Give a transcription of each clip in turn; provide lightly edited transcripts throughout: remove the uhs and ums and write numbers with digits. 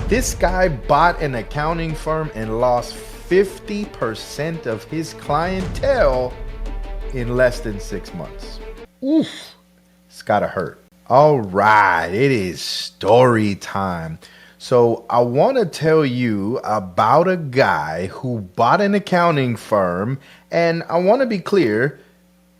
This guy bought an accounting firm and lost 50% of his clientele in less than 6 months. Oof, it's gotta hurt. All right, it is story time. So I want to tell you about a guy who bought an accounting firm, and I want to be clear,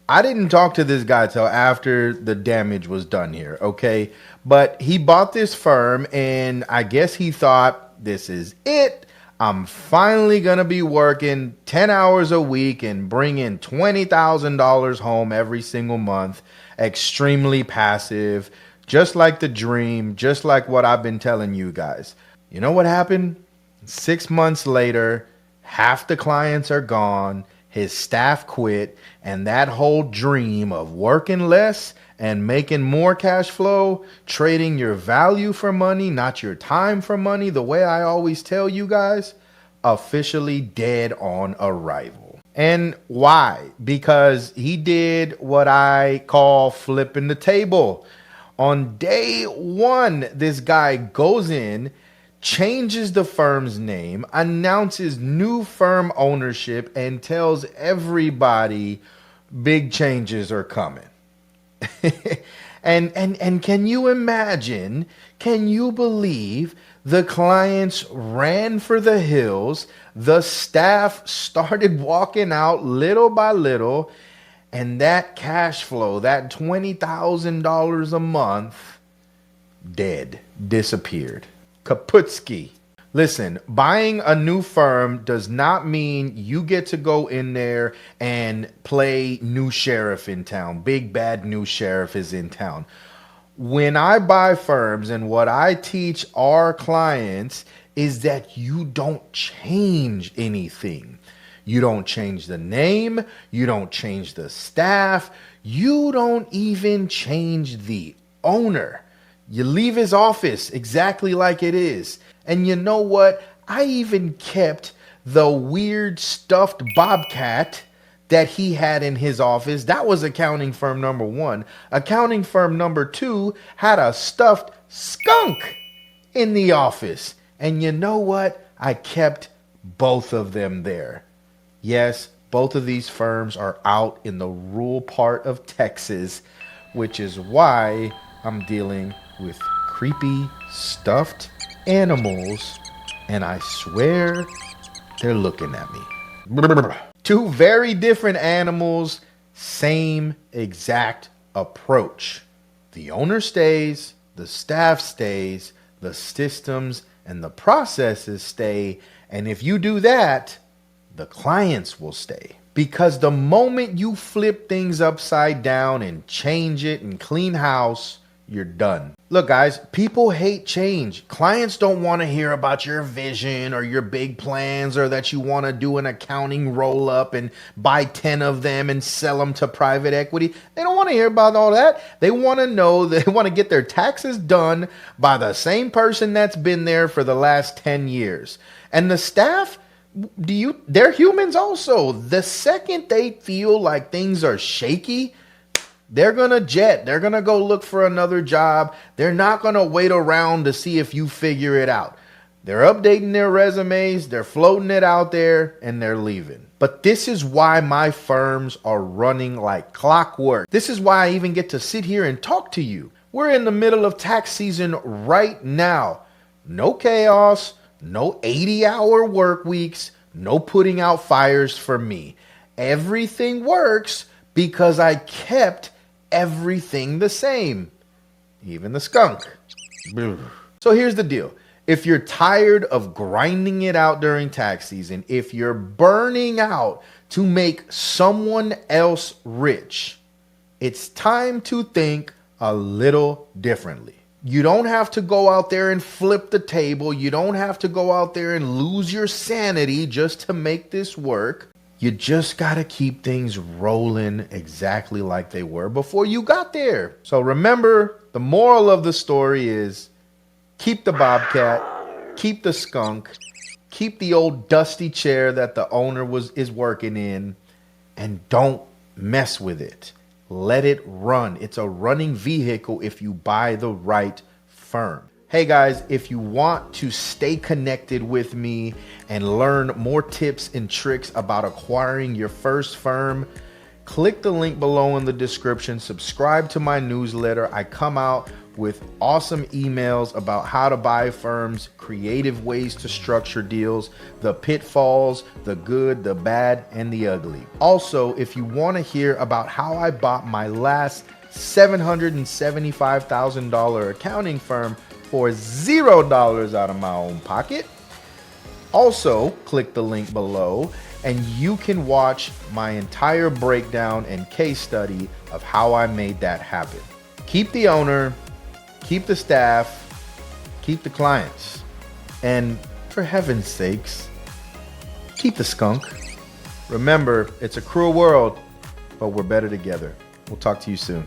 I didn't talk to this guy till after the damage was done here, okay? But he bought this firm, and I guess he thought, this is it. I'm finally going to be working 10 hours a week and bringing $20,000 home every single month. Extremely passive, just like the dream, just like what I've been telling you guys. You know what happened? 6 months later, half the clients are gone. His staff quit, and that whole dream of working less and making more cash flow, trading your value for money, not your time for money, the way I always tell you guys, officially dead on arrival. And why? Because he did what I call flipping the table. On day one, this guy goes in, changes the firm's name, announces new firm ownership, and tells everybody big changes are coming. and can you imagine, can you believe the clients ran for the hills, the staff started walking out little by little, and that cash flow, that $20,000 a month, dead, disappeared. Kaputski. Listen, buying a new firm does not mean you get to go in there and play new sheriff in town. Big bad new sheriff is in town. When I buy firms, and what I teach our clients is that you don't change anything. You don't change the name. You don't change the staff. You don't even change the owner. You leave his office exactly like it is. And you know what? I even kept the weird stuffed bobcat that he had in his office. That was accounting firm number one. Accounting firm number two had a stuffed skunk in the office. And you know what? I kept both of them there. Yes, both of these firms are out in the rural part of Texas, which is why I'm dealing with creepy stuffed animals, and I swear they're looking at me. Two very different animals, same exact approach. The owner stays, the staff stays, the systems and the processes stay, and if you do that, the clients will stay. Because the moment you flip things upside down and change it and clean house, you're done. Look, guys, people hate change. Clients don't want to hear about your vision or your big plans, or that you want to do an accounting roll up and buy 10 of them and sell them to private equity. They don't want to hear about all that. They want to know, they want to get their taxes done by the same person that's been there for the last 10 years. And the staff, they're humans also. The second they feel like things are shaky, they're going to jet. They're going to go look for another job. They're not going to wait around to see if you figure it out. They're updating their resumes, they're floating it out there, and they're leaving. But this is why my firms are running like clockwork. This is why I even get to sit here and talk to you. We're in the middle of tax season right now. No chaos, no 80-hour work weeks, no putting out fires for me. Everything works because I kept everything the same, even the skunk. So here's the deal. If you're tired of grinding it out during tax season, if you're burning out to make someone else rich, it's time to think a little differently. You don't have to go out there and flip the table. You don't have to go out there and lose your sanity just to make this work. You just got to keep things rolling exactly like they were before you got there. So remember, the moral of the story is keep the bobcat, keep the skunk, keep the old dusty chair that the owner is working in, and don't mess with it. Let it run. It's a running vehicle if you buy the right firm. Hey guys, if you want to stay connected with me and learn more tips and tricks about acquiring your first firm, click the link below in the description. Subscribe to my newsletter. I come out with awesome emails about how to buy firms, creative ways to structure deals, the pitfalls, the good, the bad, and the ugly. Also, if you want to hear about how I bought my last $775,000 accounting firm for $0 out of my own pocket, also click the link below and you can watch my entire breakdown and case study of how I made that happen. Keep the owner, keep the staff, keep the clients, and for heaven's sakes, keep the skunk. Remember, it's a cruel world, but we're better together. We'll talk to you soon.